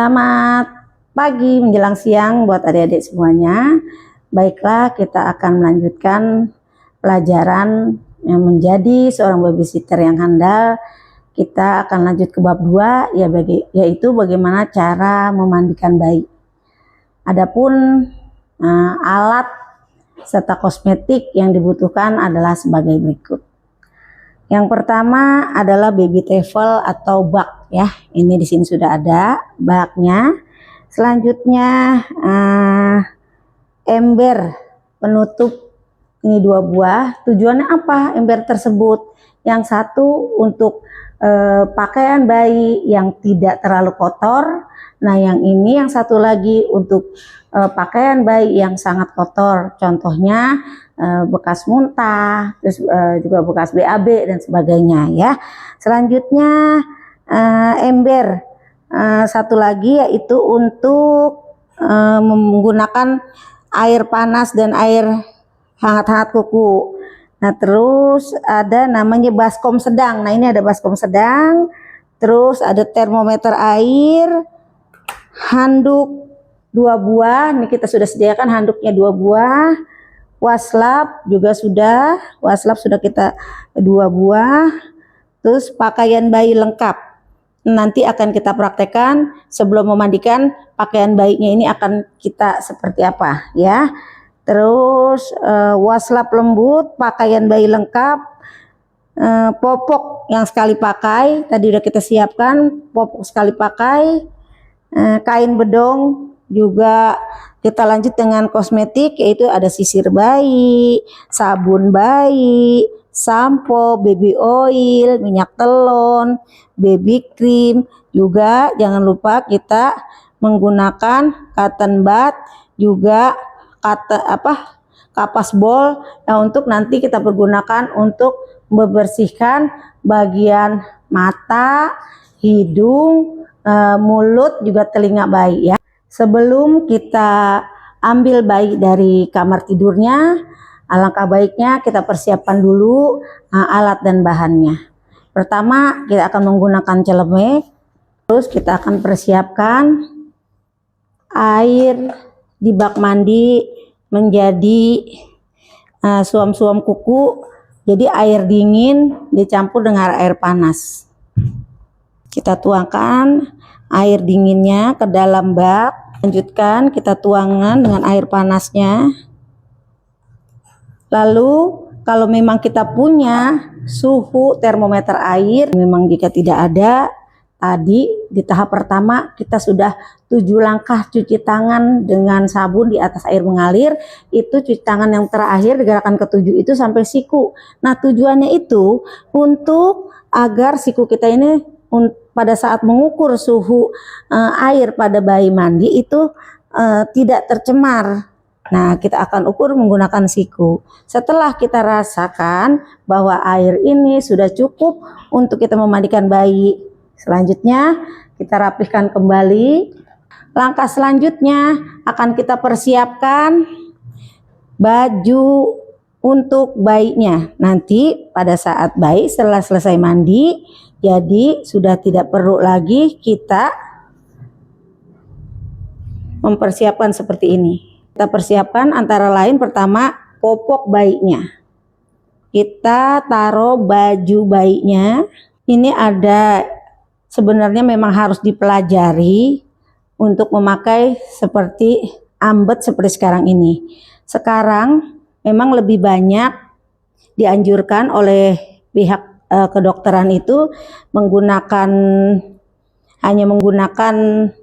Selamat pagi menjelang siang buat adik-adik semuanya. Baiklah, kita akan melanjutkan pelajaran yang menjadi seorang babysitter yang handal. Kita akan lanjut ke bab 2, yaitu bagaimana cara memandikan bayi. Adapun alat serta kosmetik yang dibutuhkan adalah sebagai berikut. Yang pertama adalah baby towel atau bak ya. Ini di sini sudah ada baknya. Selanjutnya ember penutup, ini 2 buah. Tujuannya apa ember tersebut? Yang satu untuk pakaian bayi yang tidak terlalu kotor. Nah yang ini yang satu lagi untuk pakaian bayi yang sangat kotor. Contohnya bekas muntah, terus juga bekas BAB dan sebagainya ya. Selanjutnya ember satu lagi yaitu untuk menggunakan air panas dan air hangat-hangat kuku. Nah terus ada namanya baskom sedang. Nah ini ada baskom sedang, terus ada termometer air, handuk 2 buah. Ini kita sudah sediakan handuknya 2 buah. Waslap juga sudah, waslap sudah kita 2 buah. Terus pakaian bayi lengkap. Nanti akan kita praktekkan sebelum memandikan pakaian bayinya ini akan kita seperti apa ya. Terus waslap lembut, pakaian bayi lengkap, popok yang sekali pakai, tadi udah kita siapkan popok sekali pakai, kain bedong juga. Kita lanjut dengan kosmetik, yaitu ada sisir bayi, sabun bayi, sampo, baby oil, minyak telon, baby cream. Juga jangan lupa kita menggunakan cotton bud, juga kapas bol yang untuk nanti kita pergunakan untuk membersihkan bagian mata, hidung, mulut, juga telinga bayi ya. Sebelum kita ambil bayi dari kamar tidurnya, alangkah baiknya kita persiapkan dulu alat dan bahannya. Pertama kita akan menggunakan celemek, terus kita akan persiapkan air di bak mandi menjadi suam-suam kuku. Jadi air dingin dicampur dengan air panas. Kita tuangkan air dinginnya ke dalam bak. Lanjutkan kita tuangkan dengan air panasnya. Lalu kalau memang kita punya suhu termometer air, memang jika tidak ada, tadi di tahap pertama kita sudah 7 langkah cuci tangan dengan sabun di atas air mengalir. Itu cuci tangan yang terakhir di gerakan ke-7 itu sampai siku. Nah tujuannya itu untuk agar siku kita ini pada saat mengukur suhu air pada bayi mandi itu tidak tercemar. Nah kita akan ukur menggunakan siku. Setelah kita rasakan bahwa air ini sudah cukup untuk kita memandikan bayi, selanjutnya kita rapihkan kembali. Langkah selanjutnya akan kita persiapkan baju untuk bayinya. Nanti pada saat bayi setelah selesai mandi, jadi sudah tidak perlu lagi kita mempersiapkan seperti ini. Kita persiapkan antara lain pertama popok bayinya. Kita taruh baju bayinya. Ini ada sebenarnya memang harus dipelajari untuk memakai seperti ambet seperti sekarang ini. Sekarang memang lebih banyak dianjurkan oleh pihak kedokteran itu hanya menggunakan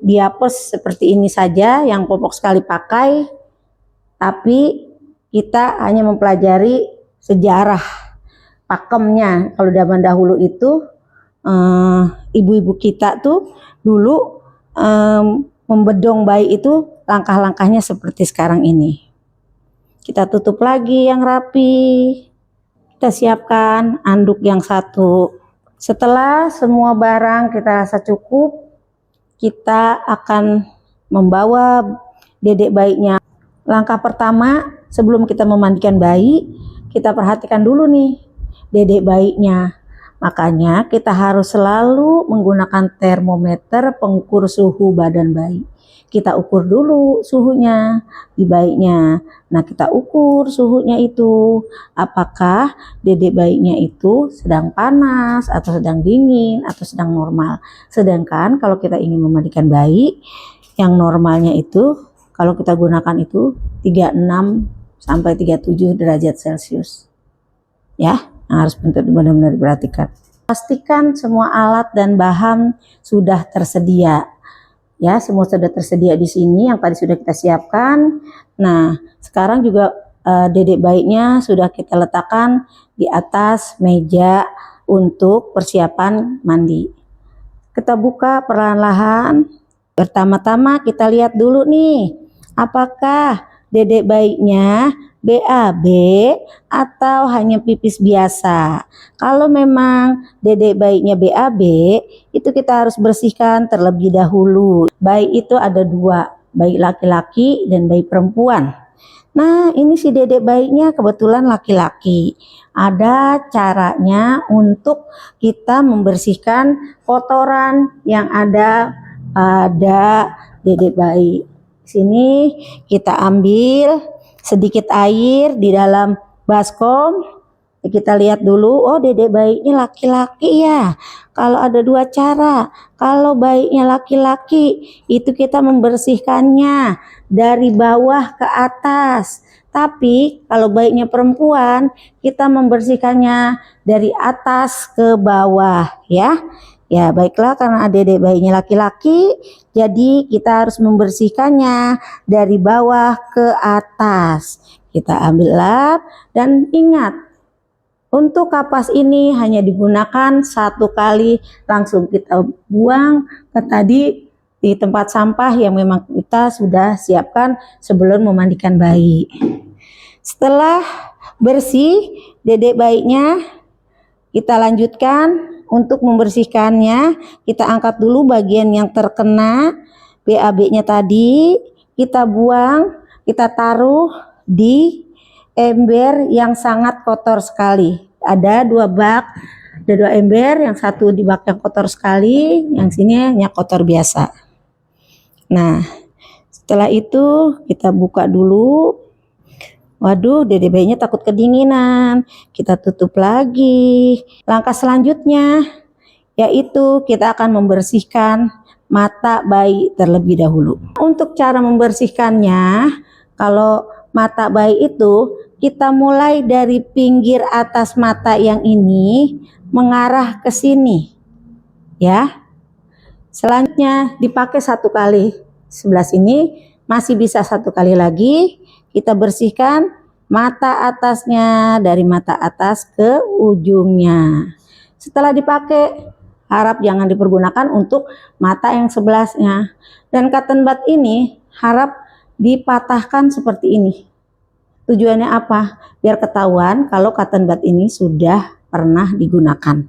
diapers seperti ini saja yang popok sekali pakai, tapi kita hanya mempelajari sejarah pakemnya. Kalau zaman dahulu itu ibu-ibu kita tuh dulu membedong bayi itu langkah-langkahnya seperti sekarang ini. Kita tutup lagi yang rapi. Kita siapkan anduk yang satu. Setelah semua barang kita rasa cukup, kita akan membawa dedek bayinya. Langkah pertama sebelum kita memandikan bayi, kita perhatikan dulu nih dedek bayinya. Makanya kita harus selalu menggunakan termometer pengukur suhu badan bayi. Kita ukur dulu suhunya di bayinya. Nah, kita ukur suhunya itu. Apakah dedek bayinya itu sedang panas, atau sedang dingin, atau sedang normal. Sedangkan kalau kita ingin memandikan bayi, yang normalnya itu, kalau kita gunakan itu 36 sampai 37 derajat Celcius. Ya, harus benar-benar diperhatikan. Pastikan semua alat dan bahan sudah tersedia. Ya, semua sudah tersedia di sini yang tadi sudah kita siapkan. Nah, sekarang juga dedek bayinya sudah kita letakkan di atas meja untuk persiapan mandi. Kita buka perlahan-lahan. Pertama-tama kita lihat dulu nih, apakah dedek bayinya BAB atau hanya pipis biasa. Kalau memang dedek bayinya BAB, itu kita harus bersihkan terlebih dahulu. Bayi itu ada dua, bayi laki-laki dan bayi perempuan. Nah, ini si dedek bayinya kebetulan laki-laki. Ada caranya untuk kita membersihkan kotoran yang ada pada dedek bayi. Sini kita ambil sedikit air di dalam baskom. Kita lihat dulu, oh dedek bayinya laki-laki ya. Kalau ada dua cara. Kalau bayinya laki-laki, itu kita membersihkannya dari bawah ke atas. Tapi kalau bayinya perempuan, kita membersihkannya dari atas ke bawah ya. Ya baiklah, karena dedek bayinya laki-laki, jadi kita harus membersihkannya dari bawah ke atas. Kita ambil lap dan ingat, untuk kapas ini hanya digunakan satu kali, langsung kita buang ke tadi di tempat sampah yang memang kita sudah siapkan sebelum memandikan bayi. Setelah bersih dedek bayinya, kita lanjutkan. Untuk membersihkannya, kita angkat dulu bagian yang terkena BAB-nya tadi, kita buang, kita taruh di ember yang sangat kotor sekali. Ada dua bak, ada dua ember, yang satu di bak yang kotor sekali, yang sini hanya kotor biasa. Nah, setelah itu kita buka dulu. Waduh, dedek bayinya takut kedinginan. Kita tutup lagi. Langkah selanjutnya yaitu kita akan membersihkan mata bayi terlebih dahulu. Untuk cara membersihkannya, kalau mata bayi itu kita mulai dari pinggir atas mata yang ini mengarah ke sini. Ya. Selanjutnya dipakai satu kali. Sebelah sini masih bisa satu kali lagi. Kita bersihkan mata atasnya dari mata atas ke ujungnya. Setelah dipakai, harap jangan dipergunakan untuk mata yang sebelahnya. Dan cotton bud ini harap dipatahkan seperti ini. Tujuannya apa? Biar ketahuan kalau cotton bud ini sudah pernah digunakan.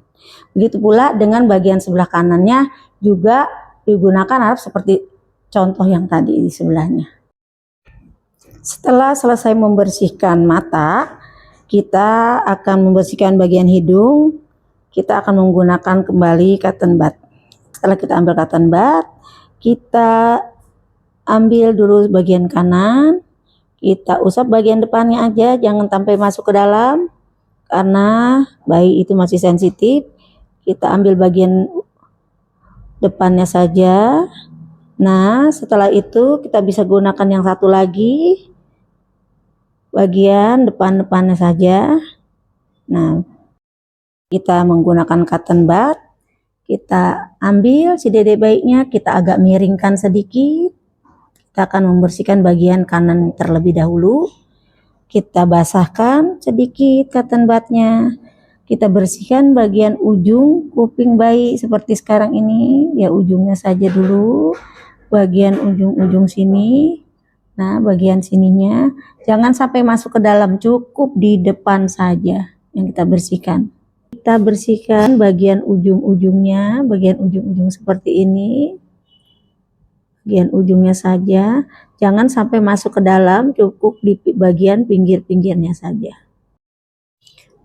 Begitu pula dengan bagian sebelah kanannya juga digunakan, harap seperti contoh yang tadi di sebelahnya. Setelah selesai membersihkan mata, kita akan membersihkan bagian hidung. Kita akan menggunakan kembali cotton bud. Setelah kita ambil cotton bud, kita ambil dulu bagian kanan. Kita usap bagian depannya aja, jangan sampai masuk ke dalam, karena bayi itu masih sensitif. Kita ambil bagian depannya saja. Nah, setelah itu kita bisa gunakan yang satu lagi, bagian depan-depannya saja. Nah, kita menggunakan cotton bud, kita ambil si dedek bayinya, kita agak miringkan sedikit. Kita akan membersihkan bagian kanan terlebih dahulu. Kita basahkan sedikit cotton budnya. Kita bersihkan bagian ujung kuping bayi seperti sekarang ini, ya ujungnya saja dulu. Bagian ujung-ujung sini. Nah, bagian sininya jangan sampai masuk ke dalam, cukup di depan saja yang kita bersihkan. Kita bersihkan bagian ujung-ujungnya, bagian ujung-ujung seperti ini. Bagian ujungnya saja, jangan sampai masuk ke dalam, cukup di bagian pinggir-pinggirnya saja.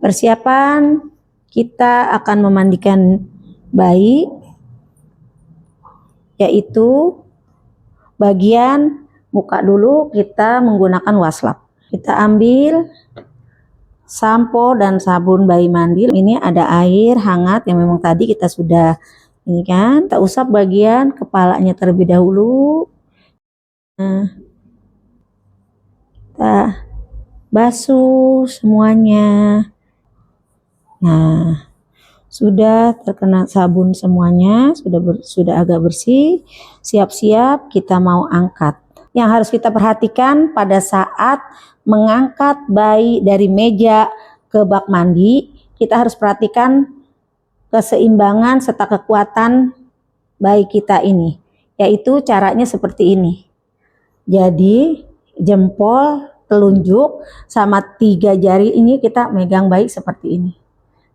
Persiapan kita akan memandikan bayi, yaitu bagian muka dulu kita menggunakan waslap. Kita ambil sampo dan sabun bayi mandi. Ini ada air hangat yang memang tadi kita sudah ini kan. Kita usap bagian kepalanya terlebih dahulu. Nah, kita basuh semuanya. Nah, sudah terkena sabun semuanya, sudah agak bersih, siap-siap kita mau angkat. Yang harus kita perhatikan pada saat mengangkat bayi dari meja ke bak mandi, kita harus perhatikan keseimbangan serta kekuatan bayi kita ini, yaitu caranya seperti ini. Jadi jempol, telunjuk, sama 3 jari ini kita megang bayi seperti ini.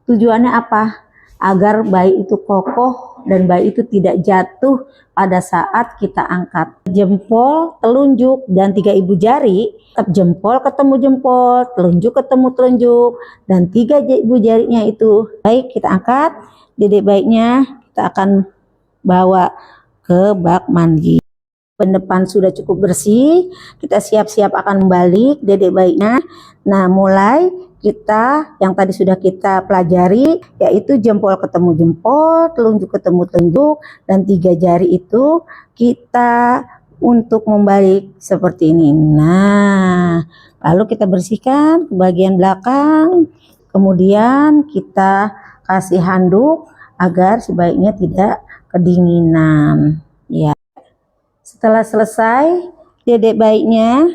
Tujuannya apa? Agar bayi itu kokoh dan bayi itu tidak jatuh pada saat kita angkat. Jempol, telunjuk, dan 3 ibu jari, tetap jempol ketemu jempol, telunjuk ketemu telunjuk, dan 3 ibu jarinya itu. Baik, kita angkat, dedek bayinya kita akan bawa ke bak mandi. Depan sudah cukup bersih, kita siap-siap akan membalik dedek bayinya. Nah, mulai kita yang tadi sudah kita pelajari, yaitu jempol ketemu jempol, telunjuk ketemu telunjuk, dan 3 jari itu kita untuk membalik seperti ini. Nah, lalu kita bersihkan ke bagian belakang, kemudian kita kasih handuk agar si bayinya tidak kedinginan. Ya. Setelah selesai dedek bayinya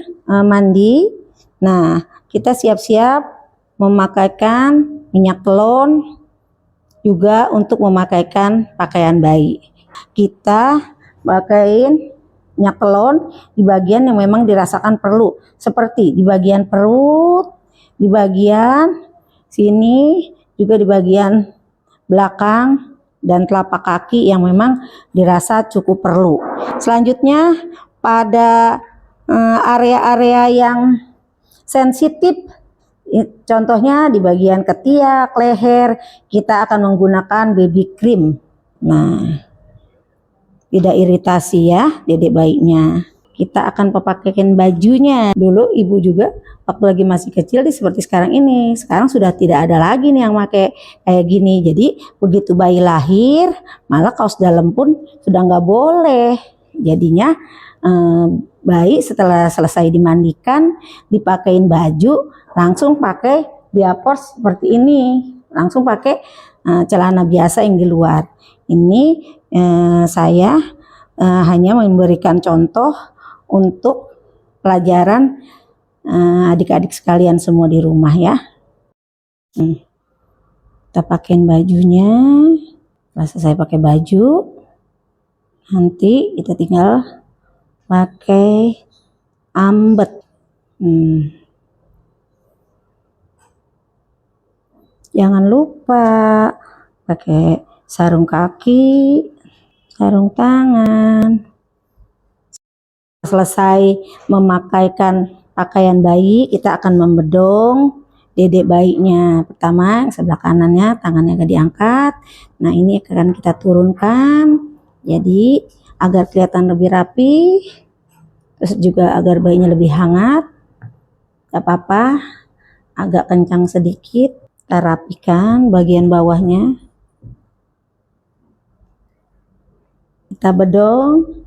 mandi, nah kita siap-siap memakaikan minyak telon juga untuk memakaikan pakaian bayi. Kita pakaiin minyak telon di bagian yang memang dirasakan perlu, seperti di bagian perut, di bagian sini, juga di bagian belakang dan telapak kaki yang memang dirasa cukup perlu. Selanjutnya pada area-area yang sensitif, contohnya di bagian ketiak, leher, kita akan menggunakan baby cream. Nah, tidak iritasi ya dedek bayinya. Kita akan pakaikan bajunya. Dulu ibu juga waktu lagi masih kecil seperti sekarang ini. Sekarang sudah tidak ada lagi nih yang pakai kayak gini. Jadi begitu bayi lahir, malah kaos dalam pun sudah nggak boleh. Jadinya bayi setelah selesai dimandikan, dipakein baju, langsung pakai diapers seperti ini. Langsung pakai celana biasa yang di luar. Ini saya hanya memberikan contoh untuk pelajaran adik-adik sekalian semua di rumah ya. Kita pakein bajunya. Setelah selesai pakai baju, nanti kita tinggal pakai ambet. Jangan lupa pakai sarung kaki, sarung tangan. Selesai memakaikan pakaian bayi, kita akan membedong dedek bayinya. Pertama sebelah kanannya, tangannya agak diangkat. Nah, ini akan kita turunkan. Jadi agar kelihatan lebih rapi, terus juga agar bayinya lebih hangat. Gak apa-apa, agak kencang sedikit. Kita rapikan bagian bawahnya. Kita bedong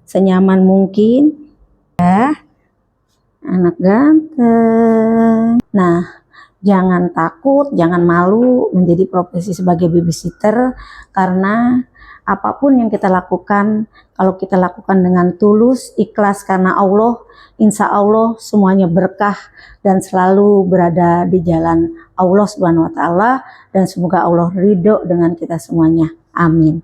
senyaman mungkin ya, anak ganteng. Nah, jangan takut, jangan malu menjadi profesi sebagai babysitter, karena apapun yang kita lakukan, kalau kita lakukan dengan tulus, ikhlas karena Allah, insya Allah semuanya berkah dan selalu berada di jalan Allah Subhanahu wa Ta'ala, dan semoga Allah ridho dengan kita semuanya. Amin.